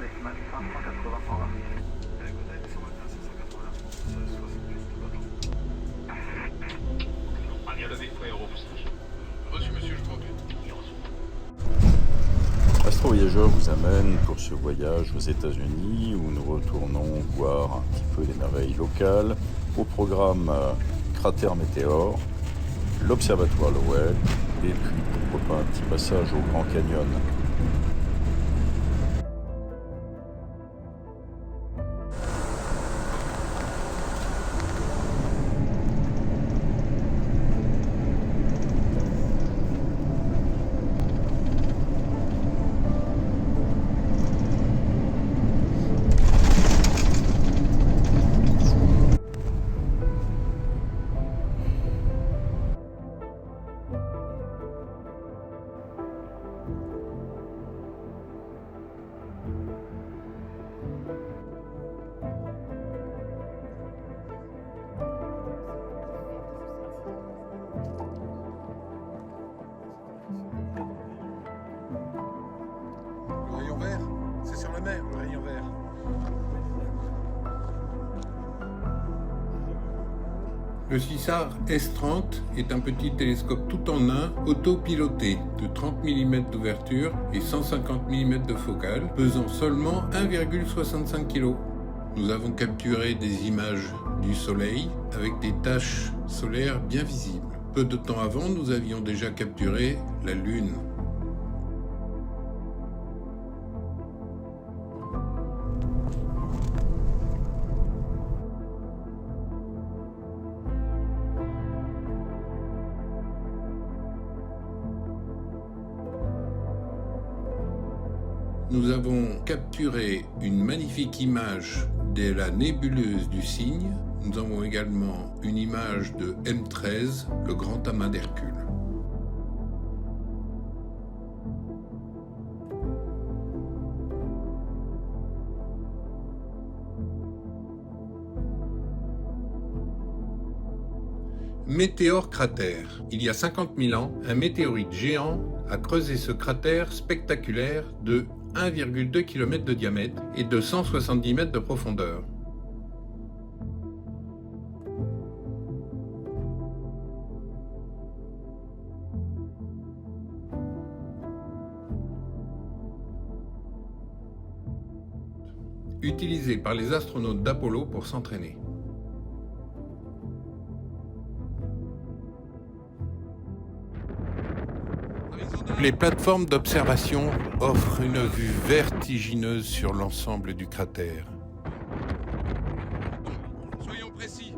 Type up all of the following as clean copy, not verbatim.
décimal 580 en bas. Reçu, monsieur, je m'en occupe. Astro Voyageur vous amène pour ce voyage aux États-Unis où nous retournons voir un petit peu les merveilles locales. Au programme Cratère Météore, l'Observatoire Lowell et puis pourquoi pas un petit passage au Grand Canyon. Le rayon vert, c'est sur la mer, le rayon vert. Le CISAR S30 est un petit télescope tout en un, autopiloté, de 30 mm d'ouverture et 150 mm de focale, pesant seulement 1,65 kg. Nous avons capturé des images du Soleil avec des taches solaires bien visibles. Peu de temps avant, nous avions déjà capturé la Lune. Nous avons capturé une magnifique image de la nébuleuse du Cygne. Nous avons également une image de M13, le grand amas d'Hercule. Météore cratère. Il y a 50 000 ans, un météorite géant a creusé ce cratère spectaculaire de 1,2 km de diamètre et de 170 mètres de profondeur. Utilisé par les astronautes d'Apollo pour s'entraîner. Les plateformes d'observation offrent une vue vertigineuse sur l'ensemble du cratère. Soyons précis.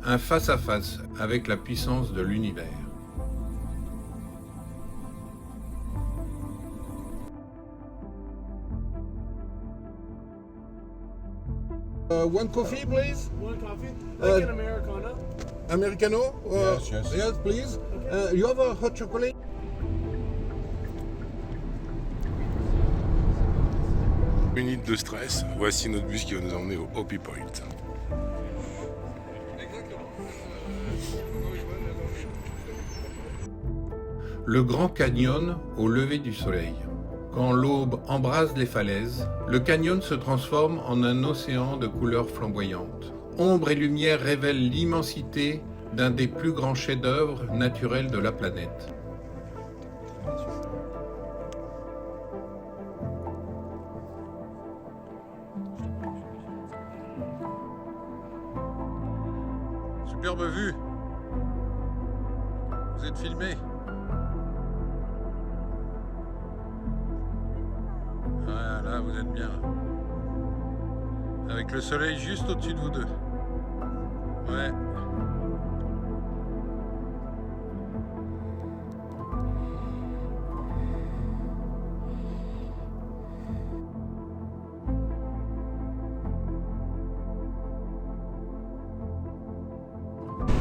Un face-à-face avec la puissance de l'univers. One coffee, please. One coffee? Like an Americano. Americano? Yes, yes. Yes, please. You have a hot chocolate? Minute de stress, voici notre bus qui va nous emmener au Hopi Point. Le Grand Canyon au lever du soleil. Quand l'aube embrase les falaises, le canyon se transforme en un océan de couleurs flamboyantes. Ombre et lumière révèlent l'immensité d'un des plus grands chefs-d'œuvre naturels de la planète. Superbe vue. Vous êtes filmé. Voilà, vous êtes bien. Avec le soleil juste au-dessus de vous deux. Ouais.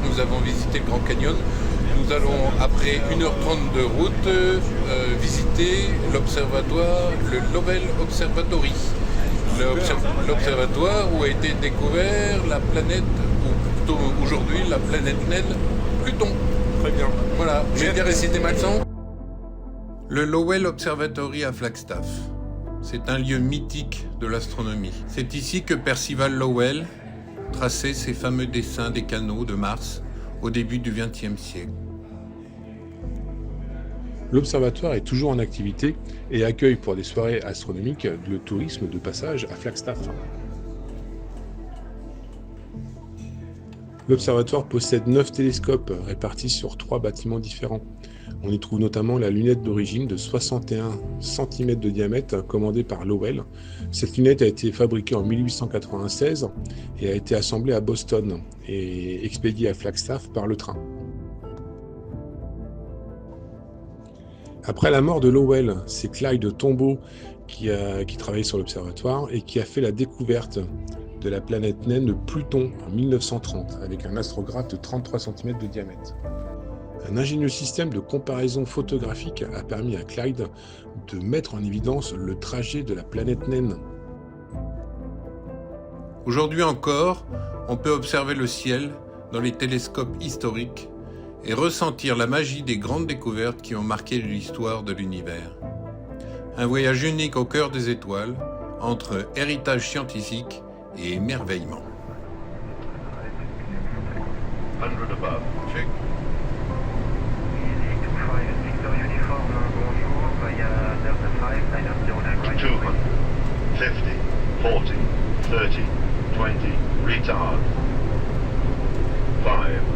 Nous avons visité le Grand Canyon. Nous allons, après 1h30 de route, visiter l'observatoire, le Lowell Observatory. L'observatoire où a été découvert la planète, ou plutôt aujourd'hui la planète naine Pluton. Très bien. Voilà, j'ai bien récité ma leçon. Le Lowell Observatory à Flagstaff. C'est un lieu mythique de l'astronomie. C'est ici que Percival Lowell traçait ses fameux dessins des canaux de Mars au début du XXe siècle. L'observatoire est toujours en activité et accueille pour des soirées astronomiques le tourisme de passage à Flagstaff. L'observatoire possède 9 télescopes répartis sur 3 bâtiments différents. On y trouve notamment la lunette d'origine de 61 cm de diamètre commandée par Lowell. Cette lunette a été fabriquée en 1896 et a été assemblée à Boston et expédiée à Flagstaff par le train. Après la mort de Lowell, c'est Clyde Tombaugh qui travaillait sur l'observatoire et qui a fait la découverte de la planète naine Pluton en 1930 avec un astrographe de 33 cm de diamètre. Un ingénieux système de comparaison photographique a permis à Clyde de mettre en évidence le trajet de la planète naine. Aujourd'hui encore, on peut observer le ciel dans les télescopes historiques et ressentir la magie des grandes découvertes qui ont marqué l'histoire de l'univers. Un voyage unique au cœur des étoiles, entre héritage scientifique et émerveillement. 100 above. Check. Easy 25 Victor Uniform, bonjour, via Delta 5, 909 right. 200. 50. 40. 30. 20. Retard. 5.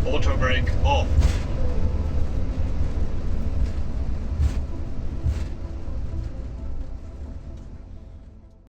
Auto brake off.